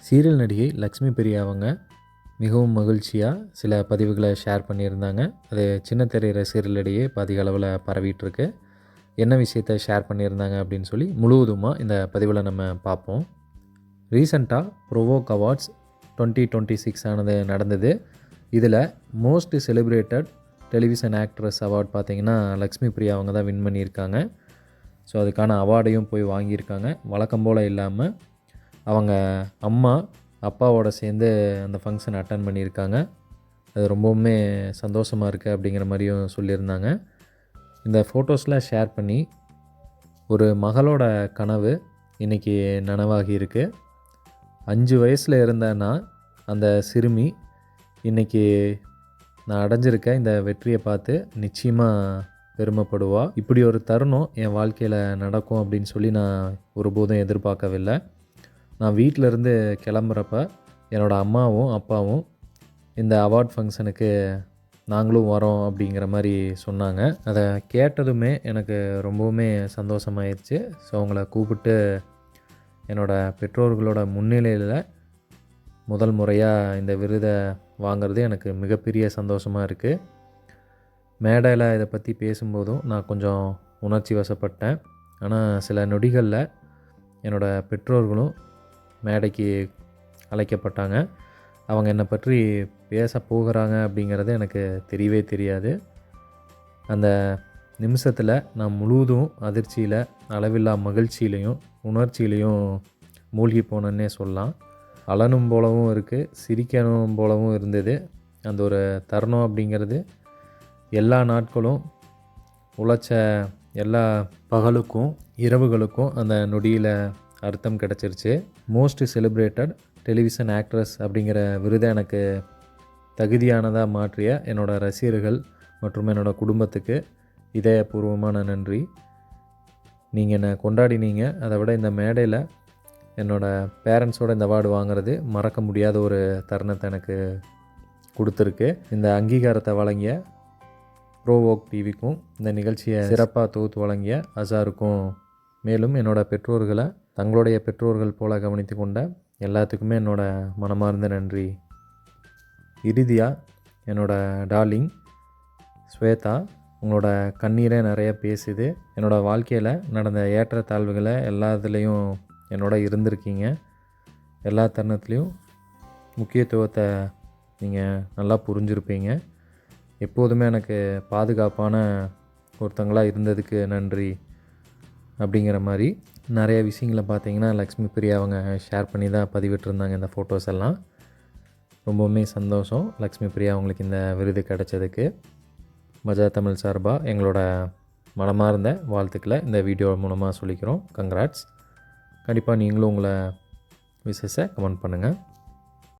Serial நடிகை லக்ஷ்மி பிரியா அவங்க மிகவும் மகிழ்ச்சியாக சில பதிவுகளை ஷேர் பண்ணியிருந்தாங்க. அது சின்ன திரை ரசிகர்களிடையே அதிக அளவில் பரவிட்டுருக்கு. என்ன விஷயத்தை ஷேர் பண்ணியிருந்தாங்க அப்படின்னு சொல்லி முழுவதுமாக இந்த பதிவில் நம்ம பார்ப்போம். ரீசெண்டாக ப்ரோவோக் அவார்ட்ஸ் 2026 ஆனது நடந்தது. இதில் most celebrated television actress award பார்த்திங்கன்னா லக்ஷ்மி பிரியா அவங்க தான் வின் பண்ணியிருக்காங்க. ஸோ அதுக்கான அவார்டையும் போய் வாங்கியிருக்காங்க. வழக்கம் போல் இல்லாமல் அவங்க அம்மா அப்பாவோட சேர்ந்து அந்த ஃபங்க்ஷன் அட்டன் பண்ணியிருக்காங்க. அது ரொம்பவுமே சந்தோஷமாக இருக்குது அப்படிங்கிற மாதிரியும் சொல்லியிருந்தாங்க. இந்த ஃபோட்டோஸ்லாம் ஷேர் பண்ணி ஒரு மகளோட கனவு இன்றைக்கி நனவாகி இருக்குது. 5 வயசில் இருந்தேன்னா அந்த சிறுமி இன்றைக்கி நான் அடைஞ்சிருக்க இந்த வெற்றியை பார்த்து நிச்சயமாக பெருமைப்படுவா. இப்படி ஒரு தருணம் என் வாழ்க்கையில் நடக்கும் அப்படின்னு சொல்லி நான் ஒருபோதும் எதிர்பார்க்கவில்லை. நான் வீட்டிலேருந்து கிளம்புறப்ப என்னோடய அம்மாவும் அப்பாவும் இந்த அவார்ட் ஃபங்க்ஷனுக்கு நாங்களும் வரோம் அப்படிங்கிற மாதிரி சொன்னாங்க. அதை கேட்டதுமே எனக்கு ரொம்பவுமே சந்தோஷமாயிடுச்சு. ஸோ அவங்கள கூப்பிட்டு என்னோடய பெற்றோர்களோட முன்னிலையில் முதல் முறையாக இந்த விருதை வாங்கிறது எனக்கு மிகப்பெரிய சந்தோஷமாக இருக்குது. மேடையில் இதை பற்றி பேசும்போதும் நான் கொஞ்சம் உணர்ச்சி வசப்பட்டேன். ஆனால் சில நொடிகளில் என்னோடய பெற்றோர்களும் மேடைக்கு அழைக்கப்பட்டாங்க. அவங்க என்னை பற்றி பேச போகிறாங்க அப்படிங்கிறது எனக்கு தெரியவே தெரியாது. அந்த நிமிஷத்தில் நான் முழுவதும் அதிர்ச்சியில், அளவில்லா மகிழ்ச்சியிலையும் உணர்ச்சியிலையும் மூழ்கி போனேன்னே சொல்லலாம். அழனும் போலவும் இருக்குது, சிரிக்கணும் போலவும் இருந்தது. அந்த ஒரு தருணம் அப்படிங்கிறது எல்லா நாட்களும் உழைச்ச எல்லா பகலுக்கும் இரவுகளுக்கும் அந்த நொடியில் அர்த்தம் கிடச்சிருச்சு. மோஸ்ட் செலிப்ரேட்டட் டெலிவிஷன் ஆக்ட்ரஸ் அப்படிங்கிற விருதை எனக்கு தகுதியானதாக மாற்றிய என்னோடய ரசிகர்கள் மற்றும் என்னோடய குடும்பத்துக்கு இதயபூர்வமான நன்றி. நீங்கள் என்னை கொண்டாடினீங்க. அதை விட இந்த மேடையில் என்னோடய பேரண்ட்ஸோடு இந்த அவார்டு வாங்குறது மறக்க முடியாத ஒரு தருணத்தை எனக்கு கொடுத்துருக்கு. இந்த அங்கீகாரத்தை வழங்கிய ப்ரோவோக் டிவிக்கும் இந்த நிகழ்ச்சியை சிறப்பாக தொகுத்து வழங்கிய அசாருக்கும், மேலும் என்னோடய பெற்றோர்களை தங்களுடைய பெற்றோர்கள் போல கவனித்து கொண்ட எல்லாத்துக்குமே என்னோடய மனமார்ந்த நன்றி. இறுதியாக என்னோடய டார்லிங் ஸ்வேதா, உங்களோட கண்ணீரை நிறைய பேசுது. என்னோடய வாழ்க்கையில் நடந்த ஏற்றத்தாழ்வுகளை எல்லாத்துலேயும் என்னோட இருந்திருக்கீங்க. எல்லா தருணத்துலேயும் முக்கியத்துவத்தை நீங்கள் நல்லா புரிஞ்சுருப்பீங்க. எப்போதுமே எனக்கு பாதுகாப்பான ஒருத்தங்களாக இருந்ததுக்கு நன்றி அப்படிங்கிற மாதிரி நிறைய விஷயங்களை பார்த்தீங்கன்னா லக்ஷ்மி பிரியா அவங்க ஷேர் பண்ணி தான் பதிவிட்டிருந்தாங்க இந்த ஃபோட்டோஸ் எல்லாம். ரொம்பவுமே சந்தோஷம் லக்ஷ்மி பிரியா அவங்களுக்கு இந்த விருது கிடைச்சதுக்கு. மஜா தமிழ் சார்பாக எங்களோட மனமார்ந்த வாழ்த்துக்களை இந்த வீடியோ மூலமாக சொல்லிக்கிறோம். கங்க்ராட்ஸ். கண்டிப்பாக நீங்களும் உங்களை விஷஸை கமெண்ட் பண்ணுங்கள்.